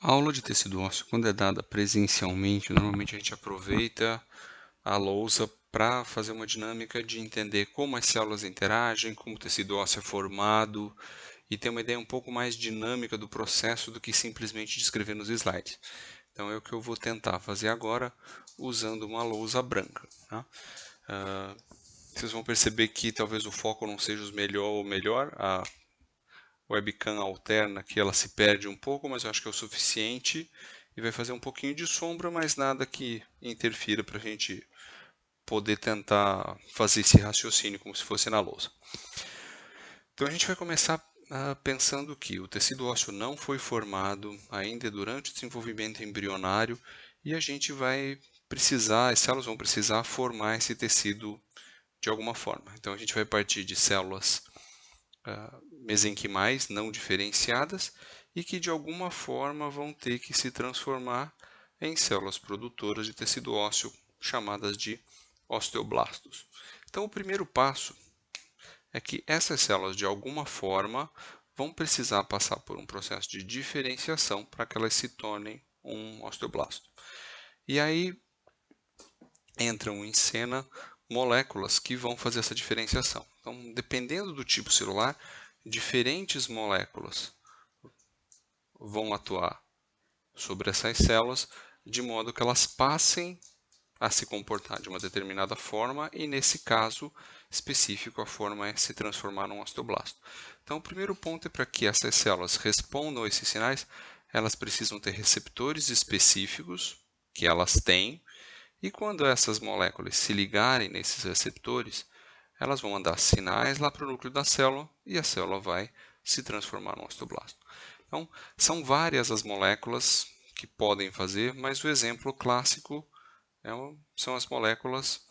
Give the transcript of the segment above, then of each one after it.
A aula de tecido ósseo, quando é dada presencialmente, normalmente a gente aproveita a lousa para fazer uma dinâmica de entender como as células interagem, como o tecido ósseo é formado e ter uma ideia um pouco mais dinâmica do processo do que simplesmente descrever nos slides. Então é o que eu vou tentar fazer agora usando uma lousa branca. Tá? Vocês vão perceber que talvez o foco não seja o melhor, a webcam alterna que ela se perde um pouco, mas eu acho que é o suficiente e vai fazer um pouquinho de sombra, mas nada que interfira para a gente poder tentar fazer esse raciocínio como se fosse na lousa. Então a gente vai começar pensando que o tecido ósseo não foi formado ainda durante o desenvolvimento embrionário e a gente vai precisar, as células vão precisar formar esse tecido de alguma forma. Então a gente vai partir de células mesenquimais não diferenciadas e que de alguma forma vão ter que se transformar em células produtoras de tecido ósseo chamadas de osteoblastos. Então o primeiro passo é que essas células de alguma forma vão precisar passar por um processo de diferenciação para que elas se tornem um osteoblasto. E aí entram em cena moléculas que vão fazer essa diferenciação. Então, dependendo do tipo celular, diferentes moléculas vão atuar sobre essas células de modo que elas passem a se comportar de uma determinada forma e, nesse caso específico, a forma é se transformar num osteoblasto. Então, o primeiro ponto é para que essas células respondam a esses sinais, elas precisam ter receptores específicos que elas têm, e quando essas moléculas se ligarem nesses receptores, elas vão mandar sinais lá para o núcleo da célula e a célula vai se transformar num osteoblasto. Então, são várias as moléculas que podem fazer, mas o exemplo clássico são as moléculas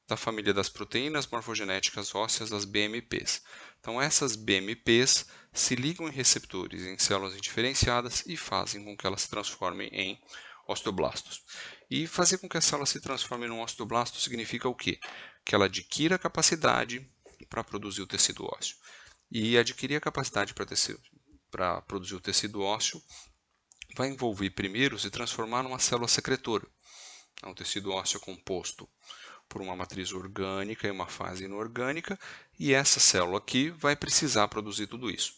da família das proteínas morfogenéticas ósseas, das BMPs. Então, essas BMPs se ligam em receptores em células indiferenciadas e fazem com que elas se transformem em osteoblastos. E fazer com que a célula se transforme em um osteoblasto significa o quê? Que ela adquira capacidade para produzir o tecido ósseo. E adquirir a capacidade para produzir o tecido ósseo vai envolver primeiro se transformar numa célula secretora. É um tecido ósseo composto por uma matriz orgânica e uma fase inorgânica, e essa célula aqui vai precisar produzir tudo isso.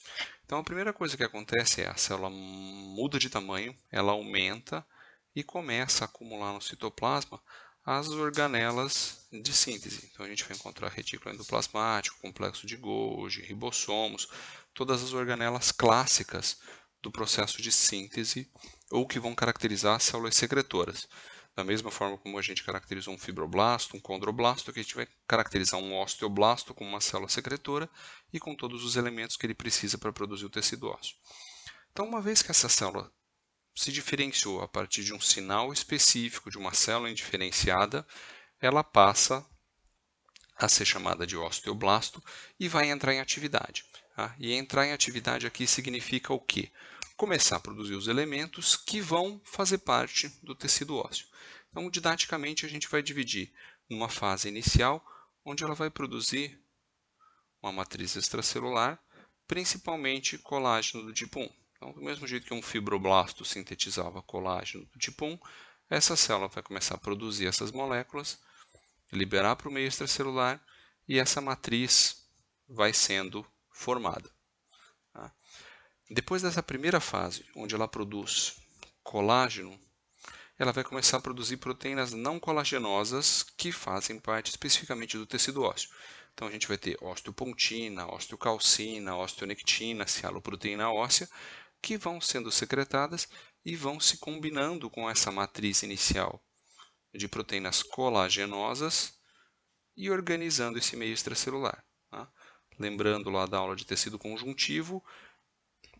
Então a primeira coisa que acontece é a célula muda de tamanho, ela aumenta e começa a acumular no citoplasma as organelas de síntese. Então a gente vai encontrar retículo endoplasmático, complexo de Golgi, ribossomos, todas as organelas clássicas do processo de síntese ou que vão caracterizar as células secretoras. Da mesma forma como a gente caracterizou um fibroblasto, um condroblasto, que a gente vai caracterizar um osteoblasto como uma célula secretora e com todos os elementos que ele precisa para produzir o tecido ósseo. Então, uma vez que essa célula se diferenciou a partir de um sinal específico de uma célula indiferenciada, ela passa a ser chamada de osteoblasto e vai entrar em atividade. Tá? E entrar em atividade aqui significa o quê? Começar a produzir os elementos que vão fazer parte do tecido ósseo. Então, didaticamente, a gente vai dividir numa fase inicial, onde ela vai produzir uma matriz extracelular, principalmente colágeno do tipo 1. Então, do mesmo jeito que um fibroblasto sintetizava colágeno do tipo 1, essa célula vai começar a produzir essas moléculas, liberar para o meio extracelular e essa matriz vai sendo formada. Tá? Depois dessa primeira fase, onde ela produz colágeno, ela vai começar a produzir proteínas não colagenosas que fazem parte especificamente do tecido ósseo. Então a gente vai ter osteopontina, osteocalcina, osteonectina, cialoproteína óssea, que vão sendo secretadas e vão se combinando com essa matriz inicial de proteínas colagenosas e organizando esse meio extracelular. Tá? Lembrando lá da aula de tecido conjuntivo,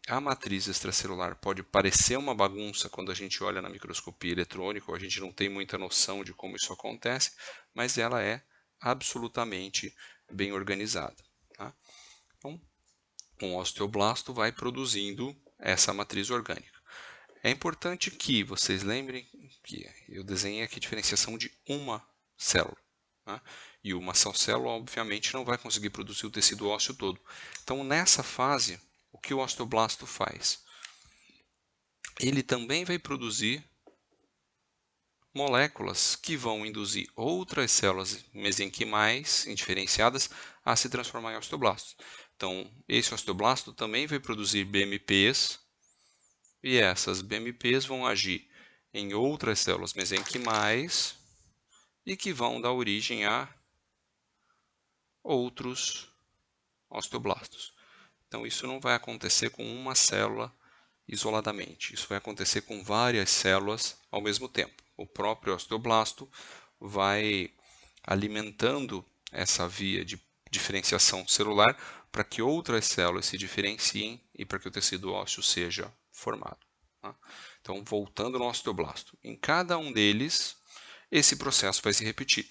a matriz extracelular pode parecer uma bagunça quando a gente olha na microscopia eletrônica, ou a gente não tem muita noção de como isso acontece, mas ela é absolutamente bem organizada. Tá? Então, um osteoblasto vai produzindo essa matriz orgânica. É importante que vocês lembrem que eu desenhei aqui a diferenciação de uma célula. Tá? E uma só célula, obviamente, não vai conseguir produzir o tecido ósseo todo. Então, nessa fase, o que o osteoblasto faz? ele também vai produzir moléculas que vão induzir outras células mesenquimais indiferenciadas a se transformar em osteoblastos. Então, esse osteoblasto também vai produzir BMPs, e essas BMPs vão agir em outras células mesenquimais e que vão dar origem a outros osteoblastos. Então, isso não vai acontecer com uma célula isoladamente. Isso vai acontecer com várias células ao mesmo tempo. O próprio osteoblasto vai alimentando essa via de diferenciação celular para que outras células se diferenciem e para que o tecido ósseo seja formado. Tá? Então, voltando no osteoblasto, em cada um deles, esse processo vai se repetir.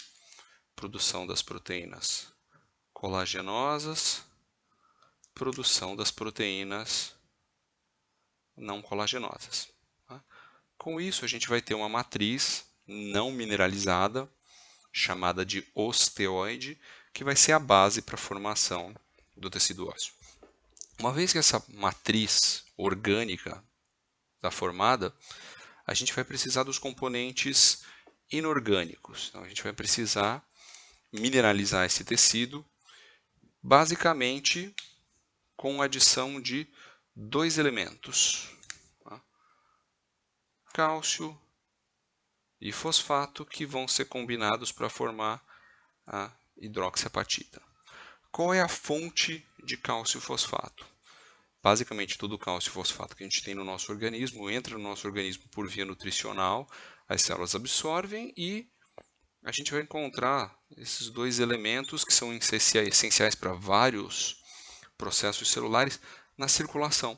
Produção das proteínas colagenosas, produção das proteínas não colagenosas. Tá? Com isso, a gente vai ter uma matriz não mineralizada, chamada de osteoide, que vai ser a base para a formação do tecido ósseo. Uma vez que essa matriz orgânica está formada, a gente vai precisar dos componentes inorgânicos. Então, a gente vai precisar mineralizar esse tecido, basicamente com a adição de dois elementos, tá? Cálcio e fosfato, que vão ser combinados para formar a hidroxiapatita. Qual é a fonte de cálcio e fosfato? Basicamente, todo o cálcio e fosfato que a gente tem no nosso organismo entra no nosso organismo por via nutricional, as células absorvem e a gente vai encontrar esses dois elementos que são essenciais para vários processos celulares na circulação.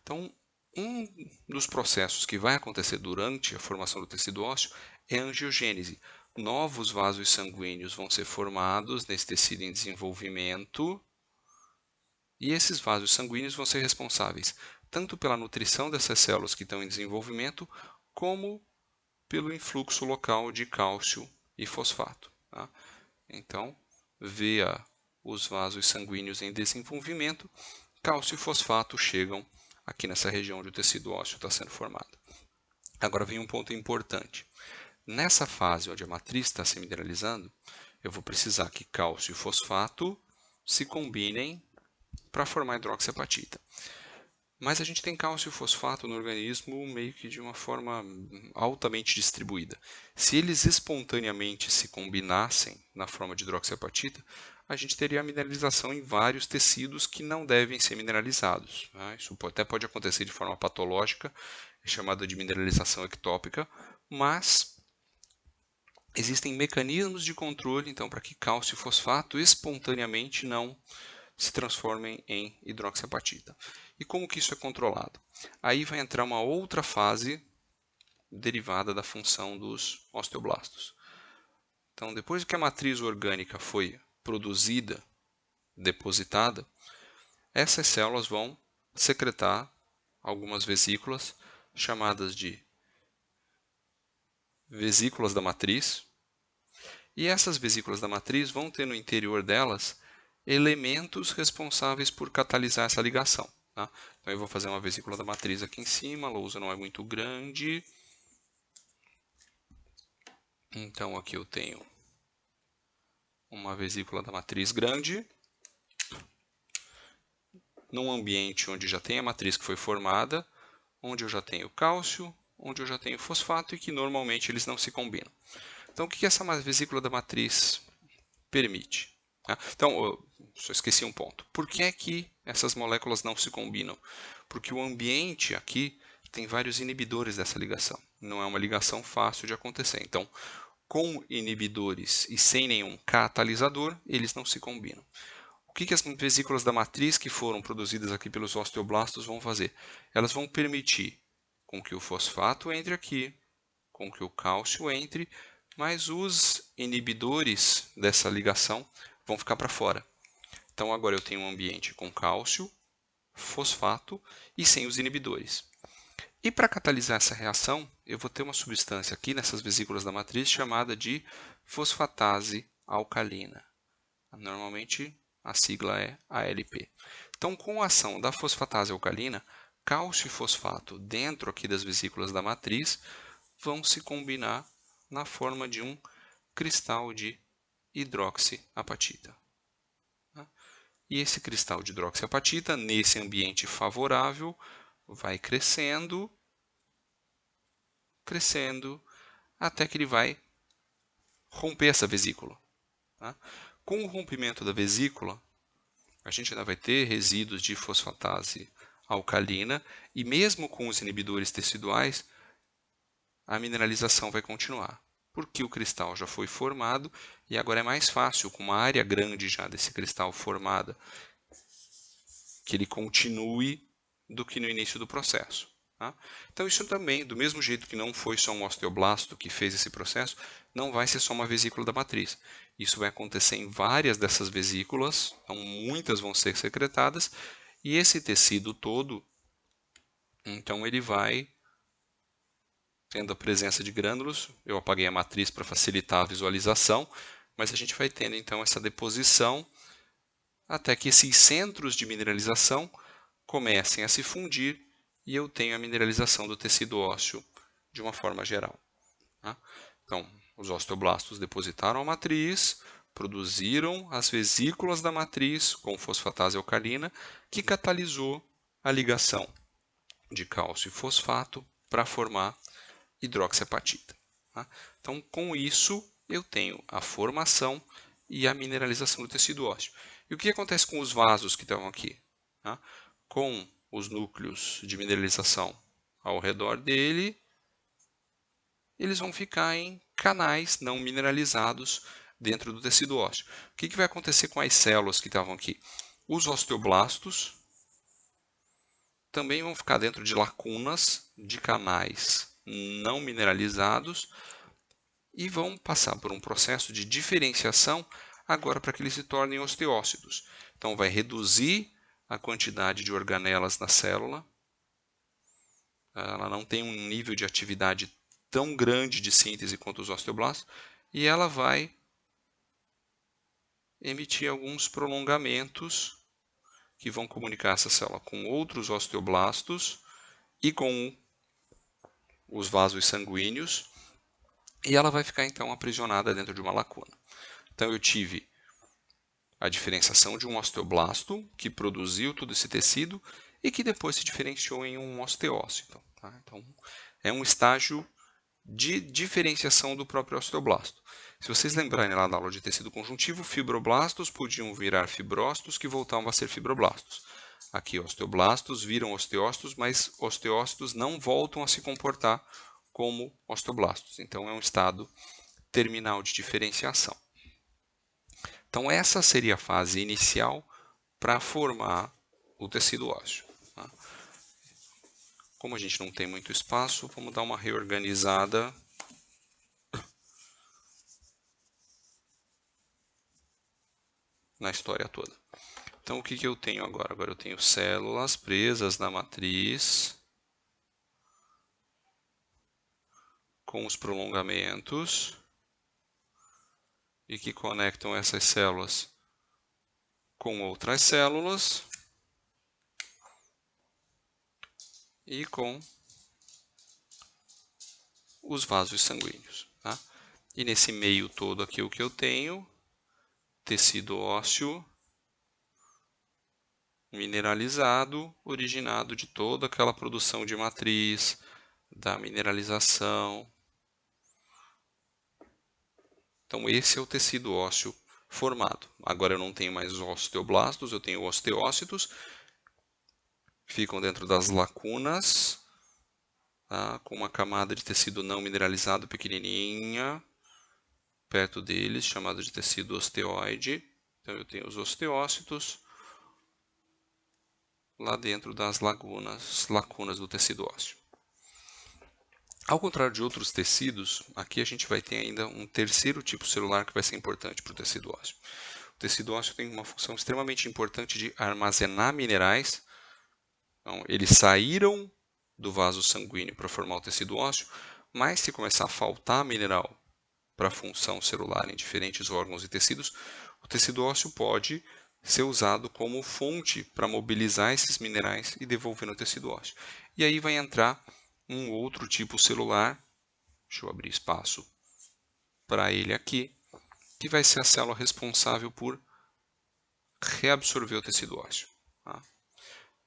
Então, um dos processos que vai acontecer durante a formação do tecido ósseo é a angiogênese. Novos vasos sanguíneos vão ser formados nesse tecido em desenvolvimento e esses vasos sanguíneos vão ser responsáveis tanto pela nutrição dessas células que estão em desenvolvimento, como pelo influxo local de cálcio e fosfato. Tá? Então, via os vasos sanguíneos em desenvolvimento, cálcio e fosfato chegam aqui nessa região onde o tecido ósseo está sendo formado. Agora vem um ponto importante. Nessa fase onde a matriz está se mineralizando, eu vou precisar que cálcio e fosfato se combinem para formar hidroxiapatita. Mas a gente tem cálcio e fosfato no organismo meio que de uma forma altamente distribuída. Se eles espontaneamente se combinassem na forma de hidroxiapatita, a gente teria a mineralização em vários tecidos que não devem ser mineralizados. Tá? Isso até pode acontecer de forma patológica, é chamada de mineralização ectópica, mas existem mecanismos de controle então para que cálcio e fosfato espontaneamente não se transformem em hidroxiapatita. E como que isso é controlado? Aí vai entrar uma outra fase derivada da função dos osteoblastos. Então, depois que a matriz orgânica foi produzida, depositada, essas células vão secretar algumas vesículas chamadas de vesículas da matriz. E essas vesículas da matriz vão ter no interior delas elementos responsáveis por catalisar essa ligação. Tá? Então eu vou fazer uma vesícula da matriz aqui em cima, a lousa não é muito grande. Então aqui eu tenho uma vesícula da matriz grande, num ambiente onde já tem a matriz que foi formada, onde eu já tenho cálcio, onde eu já tenho fosfato e que normalmente eles não se combinam. Então o que essa vesícula da matriz permite? Então, eu só esqueci um ponto. Por que é que essas moléculas não se combinam? Porque o ambiente aqui tem vários inibidores dessa ligação. Não é uma ligação fácil de acontecer. Então, com inibidores e sem nenhum catalisador, eles não se combinam. O que as vesículas da matriz que foram produzidas aqui pelos osteoblastos vão fazer? Elas vão permitir com que o fosfato entre aqui, com que o cálcio entre, mas os inibidores dessa ligação vão ficar para fora. Então agora eu tenho um ambiente com cálcio, fosfato e sem os inibidores. E para catalisar essa reação, eu vou ter uma substância aqui nessas vesículas da matriz chamada de fosfatase alcalina. Normalmente a sigla é ALP. Então, com a ação da fosfatase alcalina, cálcio e fosfato dentro aqui das vesículas da matriz vão se combinar na forma de um cristal de hidroxiapatita. E esse cristal de hidroxiapatita, nesse ambiente favorável, vai crescendo, até que ele vai romper essa vesícula. Com o rompimento da vesícula, a gente ainda vai ter resíduos de fosfatase alcalina, e mesmo com os inibidores teciduais, a mineralização vai continuar, porque o cristal já foi formado e agora é mais fácil, com uma área grande já desse cristal formada, que ele continue do que no início do processo. Então isso também, do mesmo jeito que não foi só um osteoblasto que fez esse processo, não vai ser só uma vesícula da matriz. Isso vai acontecer em várias dessas vesículas, então muitas vão ser secretadas, e esse tecido todo, então ele vai tendo a presença de grânulos. Eu apaguei a matriz para facilitar a visualização, mas a gente vai tendo então essa deposição até que esses centros de mineralização comecem a se fundir e eu tenho a mineralização do tecido ósseo de uma forma geral. Então, os osteoblastos depositaram a matriz, produziram as vesículas da matriz com fosfatase alcalina, que catalisou a ligação de cálcio e fosfato para formar hidroxiapatita. Então, com isso, eu tenho a formação e a mineralização do tecido ósseo. E o que acontece com os vasos que estão aqui? Com os núcleos de mineralização ao redor dele, eles vão ficar em canais não mineralizados dentro do tecido ósseo. O que vai acontecer com as células que estavam aqui? Os osteoblastos também vão ficar dentro de lacunas de canais não mineralizados e vão passar por um processo de diferenciação agora para que eles se tornem osteócitos. Então vai reduzir a quantidade de organelas na célula. Ela não tem um nível de atividade tão grande de síntese quanto os osteoblastos e ela vai emitir alguns prolongamentos que vão comunicar essa célula com outros osteoblastos e com os vasos sanguíneos, e ela vai ficar então aprisionada dentro de uma lacuna. Então eu tive a diferenciação de um osteoblasto que produziu todo esse tecido e que depois se diferenciou em um osteócito. Então é um estágio de diferenciação do próprio osteoblasto. Se vocês lembrarem lá da aula de tecido conjuntivo, fibroblastos podiam virar fibrócitos que voltavam a ser fibroblastos. Aqui, osteoblastos viram osteócitos, mas osteócitos não voltam a se comportar como osteoblastos. Então, é um estado terminal de diferenciação. Então, essa seria a fase inicial para formar o tecido ósseo. Como a gente não tem muito espaço, vamos dar uma reorganizada na história toda. Então, o que eu tenho agora? Agora eu tenho células presas na matriz com os prolongamentos e que conectam essas células com outras células e com os vasos sanguíneos. E nesse meio todo aqui o que eu tenho? Tecido ósseo mineralizado, originado de toda aquela produção de matriz, da mineralização. Então esse é o tecido ósseo formado. Agora eu não tenho mais osteoblastos, eu tenho osteócitos, ficam dentro das lacunas, com uma camada de tecido não mineralizado pequenininha, perto deles, chamado de tecido osteoide. Então eu tenho os osteócitos lá dentro das lacunas do tecido ósseo. Ao contrário de outros tecidos, aqui a gente vai ter ainda um terceiro tipo celular que vai ser importante para o tecido ósseo. O tecido ósseo tem uma função extremamente importante de armazenar minerais. Então, eles saíram do vaso sanguíneo para formar o tecido ósseo, mas se começar a faltar mineral para a função celular em diferentes órgãos e tecidos, o tecido ósseo pode ser usado como fonte para mobilizar esses minerais e devolver no tecido ósseo. E aí vai entrar um outro tipo celular, deixa eu abrir espaço para ele aqui, que vai ser a célula responsável por reabsorver o tecido ósseo. Tá?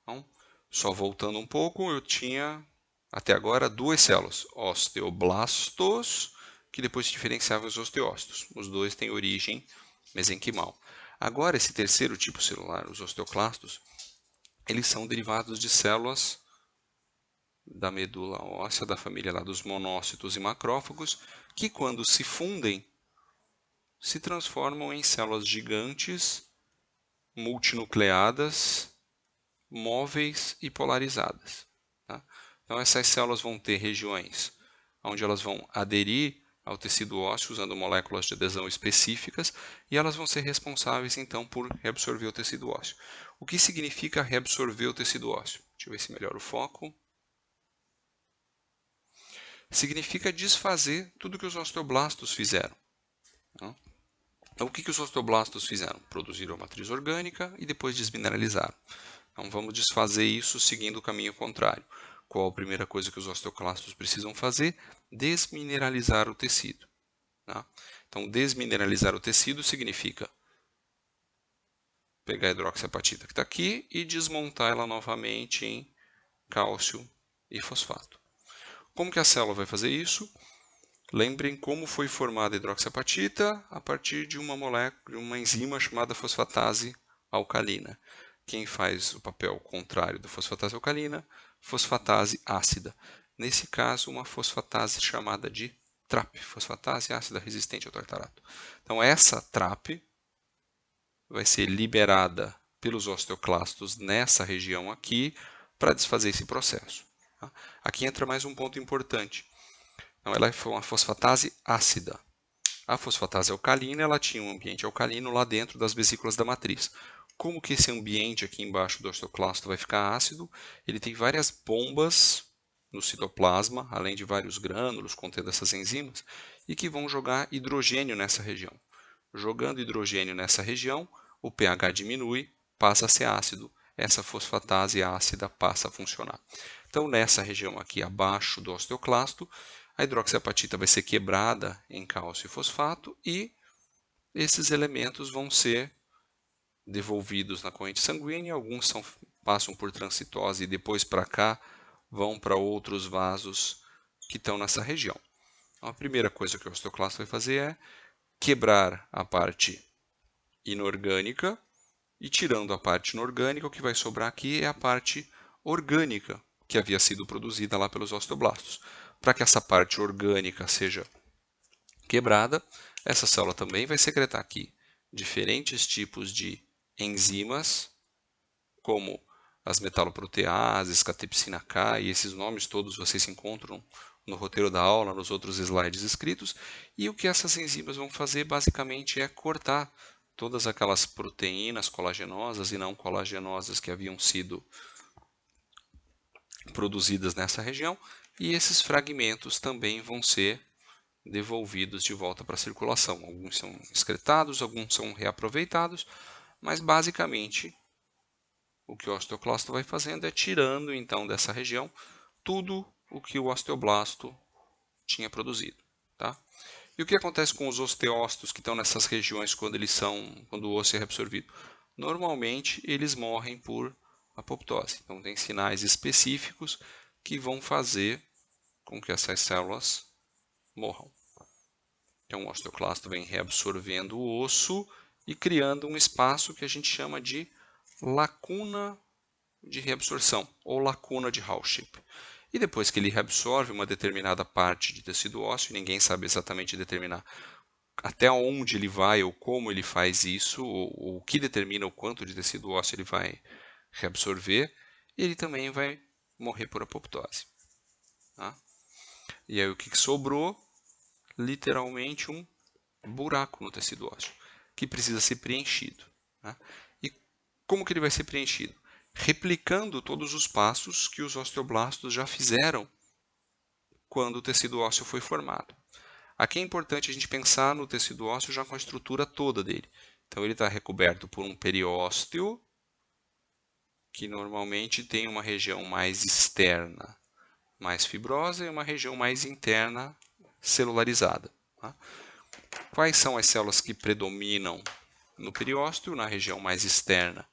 Então, só voltando um pouco, eu tinha até agora duas células, osteoblastos, que depois se diferenciavam os osteócitos. Os dois têm origem mesenquimal. Agora, esse terceiro tipo celular, os osteoclastos, eles são derivados de células da medula óssea, da família lá dos monócitos e macrófagos, que quando se fundem, se transformam em células gigantes, multinucleadas, móveis e polarizadas. Tá? Então, essas células vão ter regiões onde elas vão aderir ao tecido ósseo usando moléculas de adesão específicas e elas vão ser responsáveis, então, por reabsorver o tecido ósseo. O que significa reabsorver o tecido ósseo? Deixa eu ver se melhora o foco. Significa desfazer tudo que os osteoblastos fizeram. Tá? Então, o que os osteoblastos fizeram? Produziram a matriz orgânica e depois desmineralizaram. Então, vamos desfazer isso seguindo o caminho contrário. Qual a primeira coisa que os osteoclastos precisam fazer? Desmineralizar o tecido. Tá? Então, desmineralizar o tecido significa pegar a hidroxiapatita que está aqui e desmontar ela novamente em cálcio e fosfato. Como que a célula vai fazer isso? Lembrem como foi formada a hidroxiapatita a partir de uma molécula, de uma enzima chamada fosfatase alcalina. Quem faz o papel contrário da fosfatase alcalina? Fosfatase ácida. Nesse caso, uma fosfatase chamada de TRAP, fosfatase ácida resistente ao tartarato. Então, essa TRAP vai ser liberada pelos osteoclastos nessa região aqui para desfazer esse processo. Tá? Aqui entra mais um ponto importante. Então, ela é uma fosfatase ácida. A fosfatase alcalina ela tinha um ambiente alcalino lá dentro das vesículas da matriz. Como que esse ambiente aqui embaixo do osteoclasto vai ficar ácido? Ele tem várias bombas no citoplasma, além de vários grânulos contendo essas enzimas, e que vão jogar hidrogênio nessa região. Jogando hidrogênio nessa região, o pH diminui, passa a ser ácido. Essa fosfatase ácida passa a funcionar. Então, nessa região aqui abaixo do osteoclasto, a hidroxiapatita vai ser quebrada em cálcio e fosfato e esses elementos vão ser devolvidos na corrente sanguínea. Alguns passam por transcitose e depois para cá vão para outros vasos que estão nessa região. Então, a primeira coisa que o osteoclasto vai fazer é quebrar a parte inorgânica e tirando a parte inorgânica, o que vai sobrar aqui é a parte orgânica que havia sido produzida lá pelos osteoblastos. Para que essa parte orgânica seja quebrada, essa célula também vai secretar aqui diferentes tipos de enzimas, como as metaloproteases, catepsina K, e esses nomes todos vocês encontram no roteiro da aula, nos outros slides escritos, e o que essas enzimas vão fazer basicamente é cortar todas aquelas proteínas colagenosas e não colagenosas que haviam sido produzidas nessa região, e esses fragmentos também vão ser devolvidos de volta para a circulação. Alguns são excretados, alguns são reaproveitados, mas basicamente o que o osteoclasto vai fazendo é tirando então dessa região tudo o que o osteoblasto tinha produzido. Tá? E o que acontece com os osteócitos que estão nessas regiões quando o osso é reabsorvido? Normalmente eles morrem por apoptose. Então tem sinais específicos que vão fazer com que essas células morram. Então o osteoclasto vem reabsorvendo o osso e criando um espaço que a gente chama de lacuna de reabsorção ou lacuna de Hall-Ship. E depois que ele reabsorve uma determinada parte de tecido ósseo, ninguém sabe exatamente determinar até onde ele vai ou como ele faz isso, ou o que determina o quanto de tecido ósseo ele vai reabsorver, ele também vai morrer por apoptose. Tá? E aí o que sobrou? Literalmente um buraco no tecido ósseo, que precisa ser preenchido. Tá? E como que ele vai ser preenchido? Replicando todos os passos que os osteoblastos já fizeram quando o tecido ósseo foi formado. Aqui é importante a gente pensar no tecido ósseo já com a estrutura toda dele. Então ele está recoberto por um periósteo, que normalmente tem uma região mais externa, mais fibrosa, e uma região mais interna, celularizada. Tá? Quais são as células que predominam no periósteo? Na região mais externa,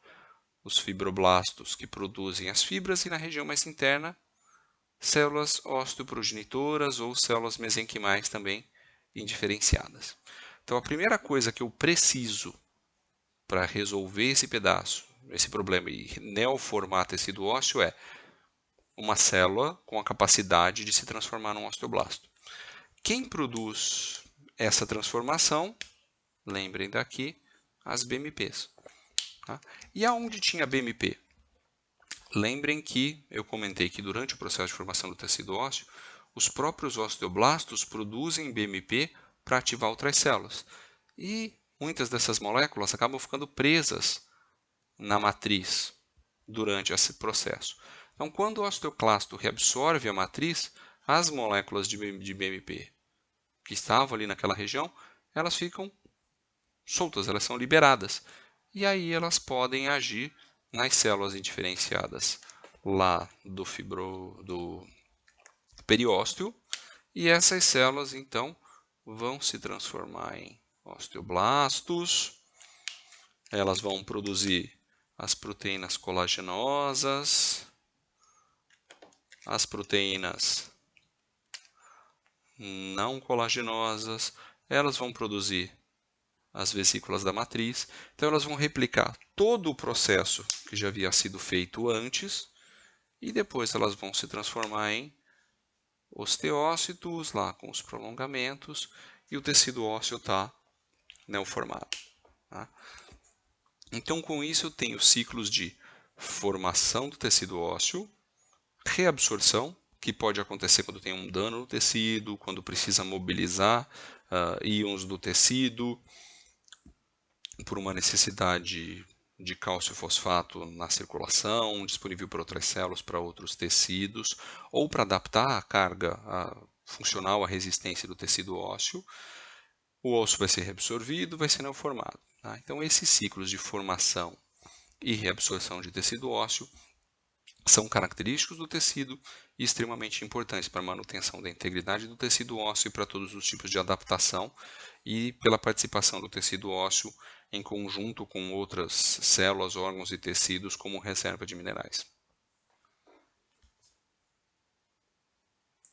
os fibroblastos que produzem as fibras, e na região mais interna, células osteoprogenitoras ou células mesenquimais também indiferenciadas. Então a primeira coisa que eu preciso para resolver esse pedaço, esse problema e neoformar tecido ósseo é uma célula com a capacidade de se transformar num osteoblasto. Quem produz essa transformação, lembrem daqui, as BMPs. Tá? E aonde tinha BMP? Lembrem que eu comentei que durante o processo de formação do tecido ósseo, os próprios osteoblastos produzem BMP para ativar outras células. E muitas dessas moléculas acabam ficando presas na matriz durante esse processo. Então, quando o osteoclasto reabsorve a matriz, as moléculas de BMP que estavam ali naquela região, elas ficam soltas, elas são liberadas. E aí elas podem agir nas células indiferenciadas lá do periósteo, e essas células então vão se transformar em osteoblastos, elas vão produzir as proteínas colagenosas, as proteínas não colagenosas, elas vão produzir as vesículas da matriz, então elas vão replicar todo o processo que já havia sido feito antes, e depois elas vão se transformar em osteócitos, lá com os prolongamentos, e o tecido ósseo está neoformado. Tá? Então, com isso, eu tenho ciclos de formação do tecido ósseo, reabsorção, que pode acontecer quando tem um dano no tecido, quando precisa mobilizar íons do tecido, por uma necessidade de cálcio fosfato na circulação, disponível para outras células, para outros tecidos, ou para adaptar a carga funcional à resistência do tecido ósseo. O osso vai ser reabsorvido, vai ser neoformado. Tá? Então, esses ciclos de formação e reabsorção de tecido ósseo são característicos do tecido e extremamente importantes para a manutenção da integridade do tecido ósseo e para todos os tipos de adaptação, e pela participação do tecido ósseo em conjunto com outras células, órgãos e tecidos como reserva de minerais.